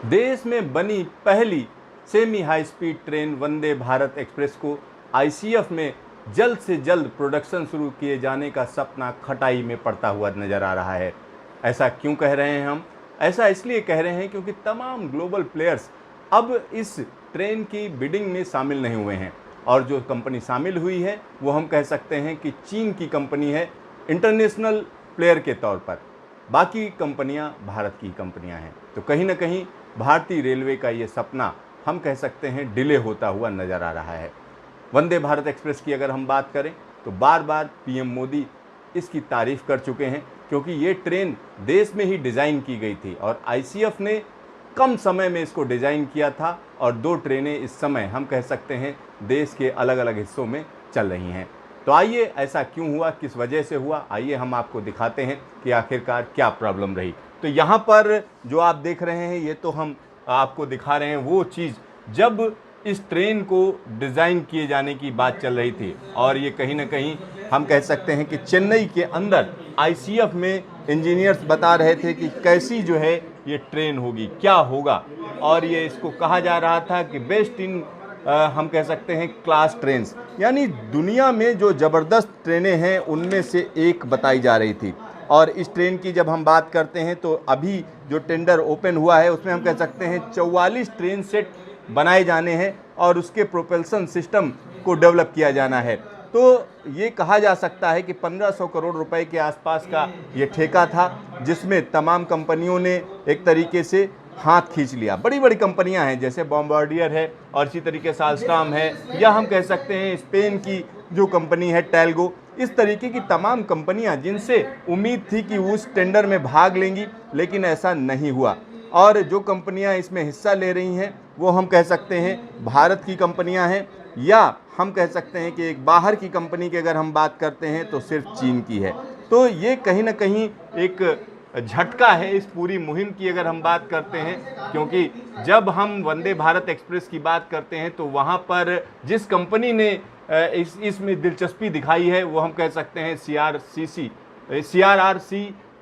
देश में बनी पहली semi high speed train Vande Bharat express को आईसीएफ में जल्द से जल्द प्रोडक्शन शुरू किए जाने का सपना खटाई में पड़ता हुआ नजर आ रहा है। ऐसा क्यों कह रहे हैं हम? ऐसा इसलिए कह रहे हैं क्योंकि तमाम ग्लोबल प्लेयर्स अब इस ट्रेन की बिडिंग में शामिल नहीं हुए हैं, और जो कंपनी शामिल हुई है वो हम कह सकते हैं कि चीन की कंपनी है इंटरनेशनल प्लेयर के तौर पर। बाकी कंपनियां भारत की कंपनियां हैं। तो कहीं ना कहीं भारतीय रेलवे का ये सपना हम कह सकते हैं डिले होता हुआ नज़र आ रहा है। वंदे भारत एक्सप्रेस की अगर हम बात करें तो बार बार पीएम मोदी इसकी तारीफ कर चुके हैं, क्योंकि ये ट्रेन देश में ही डिज़ाइन की गई थी और आईसीएफ ने कम समय में इसको डिज़ाइन किया था, और 2 ट्रेनें इस समय हम कह सकते हैं देश के अलग अलग हिस्सों में चल रही हैं। तो आइए, ऐसा क्यों हुआ, किस वजह से हुआ, आइए हम आपको दिखाते हैं कि आखिरकार क्या प्रॉब्लम रही। तो यहाँ पर जो आप देख रहे हैं, ये तो हम आपको दिखा रहे हैं वो चीज़ जब इस ट्रेन को डिज़ाइन किए जाने की बात चल रही थी, और ये कहीं ना कहीं हम कह सकते हैं कि चेन्नई के अंदर आईसीएफ में इंजीनियर्स बता रहे थे कि कैसी जो है ये ट्रेन होगी, क्या होगा, और ये इसको कहा जा रहा था कि बेस्ट इन हम कह सकते हैं क्लास ट्रेन्स, यानी दुनिया में जो ज़बरदस्त ट्रेनें हैं उनमें से एक बताई जा रही थी। और इस ट्रेन की जब हम बात करते हैं तो अभी जो टेंडर ओपन हुआ है उसमें हम कह सकते हैं 44 ट्रेन सेट बनाए जाने हैं और उसके प्रोपल्सन सिस्टम को डेवलप किया जाना है। तो ये कहा जा सकता है कि 1500 करोड़ रुपए के आसपास का ये ठेका था, जिसमें तमाम कंपनियों ने एक तरीके से हाथ खींच लिया। बड़ी बड़ी कंपनियां हैं जैसे बॉम्बार्डियर है, और इसी तरीके से आल्स्टॉम है, या हम कह सकते हैं स्पेन की जो कंपनी है टेल्गो। इस तरीके की तमाम कंपनियां जिनसे उम्मीद थी कि उस टेंडर में भाग लेंगी, लेकिन ऐसा नहीं हुआ। और जो कंपनियां इसमें हिस्सा ले रही हैं वो हम कह सकते हैं भारत की कंपनियां हैं, या हम कह सकते हैं कि एक बाहर की कंपनी की अगर हम बात करते हैं तो सिर्फ चीन की है। तो ये कहीं ना कहीं एक झटका है इस पूरी मुहिम की अगर हम बात करते हैं, क्योंकि जब हम वंदे भारत एक्सप्रेस की बात करते हैं तो वहाँ पर जिस कंपनी ने इसमें दिलचस्पी दिखाई है वो हम कह सकते हैं CRRC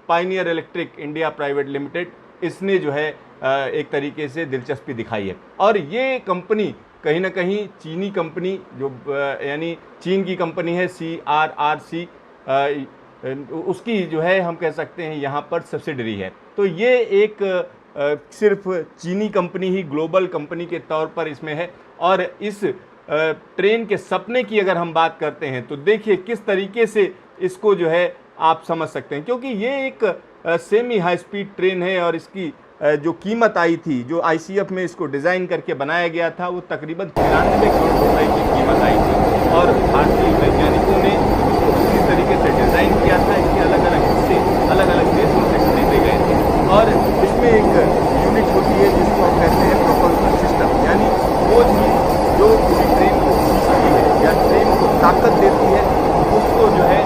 Pioneer electric India private limited. इसने जो है एक तरीके से दिलचस्पी दिखाई है, और ये कंपनी कहीं ना कहीं चीनी कंपनी जो यानी चीन की कंपनी है CRRC, उसकी जो है हम कह सकते हैं यहाँ पर सब्सिडरी है। तो ये एक सिर्फ चीनी कंपनी ही ग्लोबल कंपनी के तौर पर इसमें है। और इस ट्रेन के सपने की अगर हम बात करते हैं तो देखिए किस तरीके से इसको जो है आप समझ सकते हैं, क्योंकि ये एक सेमी हाई स्पीड ट्रेन है, और इसकी जो कीमत आई थी, जो आईसीएफ में इसको डिज़ाइन करके बनाया गया था, वो तकरीबन 93 करोड़ रुपए की कीमत आई थी। और भारतीय वैज्ञानिकों ने इसको इसी तरीके से डिज़ाइन किया था। इसके अलग अलग हिस्से अलग अलग देशों से खरीदे गए थे, और इसमें एक यूनिट होती है जिसको हम कहते हैं प्रोपल्सन सिस्टम, यानी वो चीज़ जो पूरी ट्रेन को खींचती है या ट्रेन को ताकत देती है, उसको जो है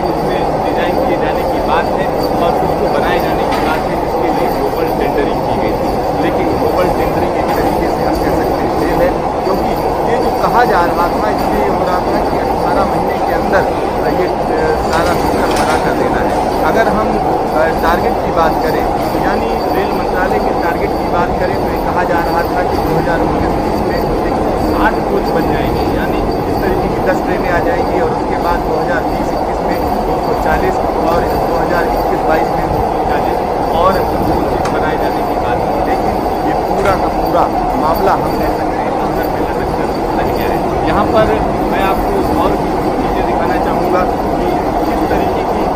उसमें डिज़ाइन किए जाने की बात है और उसको बनाए जाने की बात है, जिसके लिए ग्लोबल टेंडरिंग की गई थी। लेकिन ग्लोबल टेंडरिंग एक तरीके से हम कह सकते हैं फेल है, क्योंकि ये जो कहा जा रहा था इसलिए हो रहा था कि 18 महीने के अंदर ये सारा सिस्टम बना कर देना है। अगर हम टारगेट की बात करें, यानी रेल मंत्रालय के टारगेट की बात करें, तो ये कहा जा रहा था कि 2019 में 160 कोच बन जाएंगे, यानी इस तरीके की 10 ट्रेनें आ जाएंगी, और उसके बाद 2020-21 में 240 और 2021-22 में 240 और कोच बनाए जाने की बात है। लेकिन ये पूरा का पूरा मामला हम कह सकते हैं अंदर में लटक कर रह गया है। यहाँ पर मैं आपको और भी चीज़ें दिखाना चाहूँगा कि किस तरीके की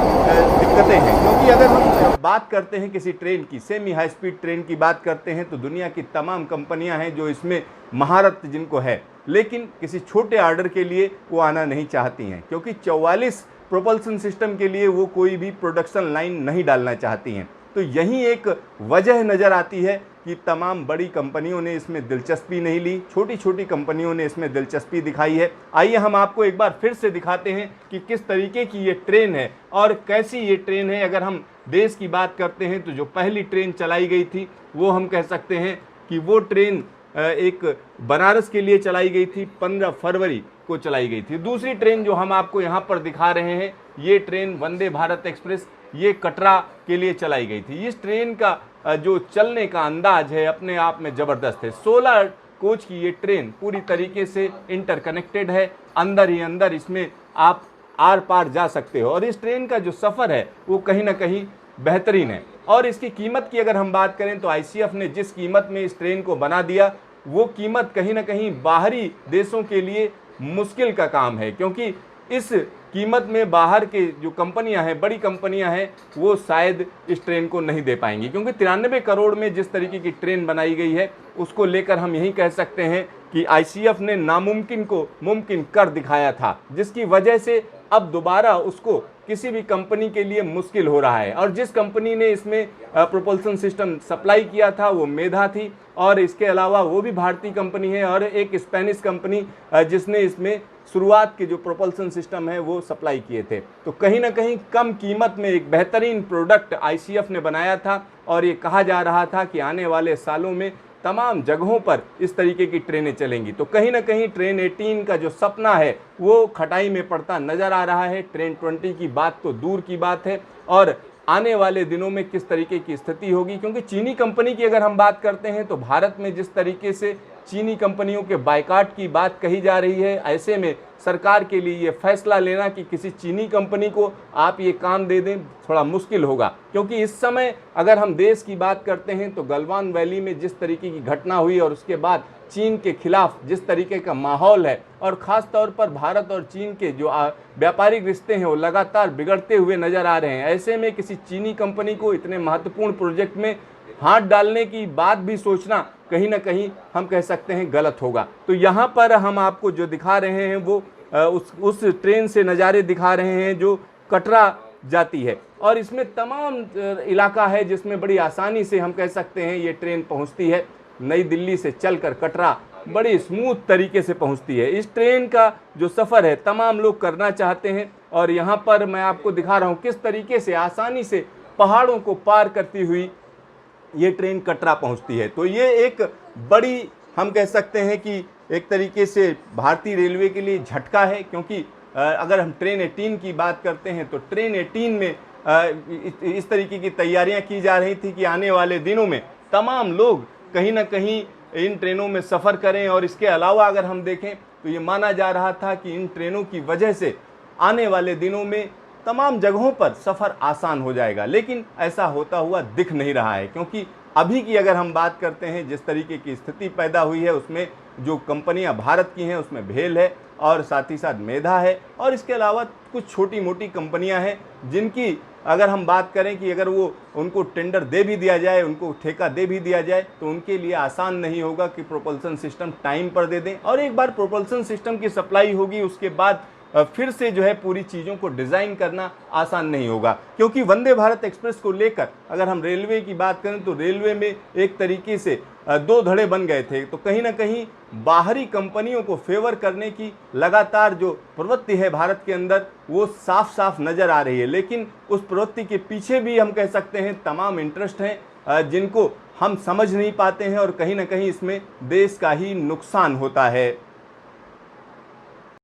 दिक्कतें हैं, क्योंकि अगर हम बात करते हैं किसी ट्रेन की, सेमी हाई स्पीड ट्रेन की बात करते हैं, तो दुनिया की तमाम कंपनियां हैं जो इसमें महारत जिनको है, लेकिन किसी छोटे ऑर्डर के लिए वो आना नहीं चाहती हैं, क्योंकि 44 प्रोपल्सन सिस्टम के लिए वो कोई भी प्रोडक्शन लाइन नहीं डालना चाहती हैं। तो यही एक वजह नज़र आती है कि तमाम बड़ी कंपनियों ने इसमें दिलचस्पी नहीं ली, छोटी छोटी कंपनियों ने इसमें दिलचस्पी दिखाई है। आइए हम आपको एक बार फिर से दिखाते हैं कि किस तरीके की ये ट्रेन है और कैसी ये ट्रेन है। अगर हम देश की बात करते हैं तो जो पहली ट्रेन चलाई गई थी वो हम कह सकते हैं कि वो ट्रेन एक बनारस के लिए चलाई गई थी, 15 फरवरी को चलाई गई थी। दूसरी ट्रेन जो हम आपको यहाँ पर दिखा रहे हैं, ये ट्रेन वंदे भारत एक्सप्रेस, ये कटरा के लिए चलाई गई थी। इस ट्रेन का जो चलने का अंदाज है अपने आप में ज़बरदस्त है। 16 कोच की ये ट्रेन पूरी तरीके से इंटरकनेक्टेड है, अंदर ही अंदर इसमें आप आर पार जा सकते हो और इस ट्रेन का जो सफ़र है वो कहीं ना कहीं बेहतरीन है। और इसकी कीमत की अगर हम बात करें तो आईसीएफ ने जिस कीमत में इस ट्रेन को बना दिया वो कीमत कहीं ना कहीं बाहरी देशों के लिए मुश्किल का काम है, क्योंकि इस कीमत में बाहर के जो कंपनियां हैं, बड़ी कंपनियां हैं, वो शायद इस ट्रेन को नहीं दे पाएंगी, क्योंकि 93 करोड़ में जिस तरीके की ट्रेन बनाई गई है उसको लेकर हम यही कह सकते हैं कि आईसीएफ ने नामुमकिन को मुमकिन कर दिखाया था, जिसकी वजह से अब दोबारा उसको किसी भी कंपनी के लिए मुश्किल हो रहा है। और जिस कंपनी ने इसमें प्रोपल्सन सिस्टम सप्लाई किया था वो मेधा थी, और इसके अलावा वो भी भारतीय कंपनी है, और एक स्पेनिश कंपनी जिसने इसमें शुरुआत के जो प्रोपल्सन सिस्टम है वो सप्लाई किए थे। तो कहीं ना कहीं कम कीमत में एक बेहतरीन प्रोडक्ट आईसीएफ ने बनाया था, और ये कहा जा रहा था कि आने वाले सालों में तमाम जगहों पर इस तरीके की ट्रेनें चलेंगी। तो कहीं ना कहीं ट्रेन 18 का जो सपना है वो खटाई में पड़ता नज़र आ रहा है। ट्रेन 20 की बात तो दूर की बात है, और आने वाले दिनों में किस तरीके की स्थिति होगी, क्योंकि चीनी कंपनी की अगर हम बात करते हैं तो भारत में जिस तरीके से चीनी कंपनियों के बायकॉट की बात कही जा रही है, ऐसे में सरकार के लिए ये फैसला लेना कि किसी चीनी कंपनी को आप ये काम दे दें थोड़ा मुश्किल होगा। क्योंकि इस समय अगर हम देश की बात करते हैं तो गलवान वैली में जिस तरीके की घटना हुई और उसके बाद चीन के खिलाफ जिस तरीके का माहौल है, और ख़ास तौर पर भारत और चीन के जो व्यापारिक रिश्ते हैं वो लगातार बिगड़ते हुए नज़र आ रहे हैं। ऐसे में किसी चीनी कंपनी को इतने महत्वपूर्ण प्रोजेक्ट में हाथ डालने की बात भी सोचना कहीं ना कहीं हम कह सकते हैं गलत होगा। तो यहाँ पर हम आपको जो दिखा रहे हैं वो उस ट्रेन से नज़ारे दिखा रहे हैं जो कटरा जाती है, और इसमें तमाम इलाका है जिसमें बड़ी आसानी से हम कह सकते हैं ये ट्रेन पहुँचती है। नई दिल्ली से चलकर कटरा बड़ी स्मूथ तरीके से पहुंचती है। इस ट्रेन का जो सफ़र है तमाम लोग करना चाहते हैं, और यहाँ पर मैं आपको दिखा रहा हूँ किस तरीके से आसानी से पहाड़ों को पार करती हुई ये ट्रेन कटरा पहुंचती है। तो ये एक बड़ी हम कह सकते हैं कि एक तरीके से भारतीय रेलवे के लिए झटका है, क्योंकि अगर हम ट्रेन 18 की बात करते हैं तो ट्रेन 18 में इस तरीके की तैयारियां की जा रही थी कि आने वाले दिनों में तमाम लोग कहीं ना कहीं इन ट्रेनों में सफ़र करें, और इसके अलावा अगर हम देखें तो ये माना जा रहा था कि इन ट्रेनों की वजह से आने वाले दिनों में तमाम जगहों पर सफ़र आसान हो जाएगा, लेकिन ऐसा होता हुआ दिख नहीं रहा है। क्योंकि अभी की अगर हम बात करते हैं जिस तरीके की स्थिति पैदा हुई है उसमें जो कंपनियां भारत की हैं उसमें भेल है, और साथ ही साथ मेधा है, और इसके अलावा कुछ छोटी मोटी कंपनियां हैं जिनकी अगर हम बात करें कि अगर वो उनको टेंडर दे भी दिया जाए, उनको ठेका दे भी दिया जाए, तो उनके लिए आसान नहीं होगा कि प्रोपल्सन सिस्टम टाइम पर दे दें। और एक बार प्रोपल्सन सिस्टम की सप्लाई होगी उसके बाद फिर से जो है पूरी चीज़ों को डिज़ाइन करना आसान नहीं होगा। क्योंकि वंदे भारत एक्सप्रेस को लेकर अगर हम रेलवे की बात करें तो रेलवे में एक तरीके से दो धड़े बन गए थे। तो कहीं ना कहीं बाहरी कंपनियों को फेवर करने की लगातार जो प्रवृत्ति है भारत के अंदर वो साफ साफ नज़र आ रही है, लेकिन उस प्रवृत्ति के पीछे भी हम कह सकते हैं तमाम इंटरेस्ट हैं जिनको हम समझ नहीं पाते हैं, और कहीं ना कहीं इसमें देश का ही नुकसान होता है।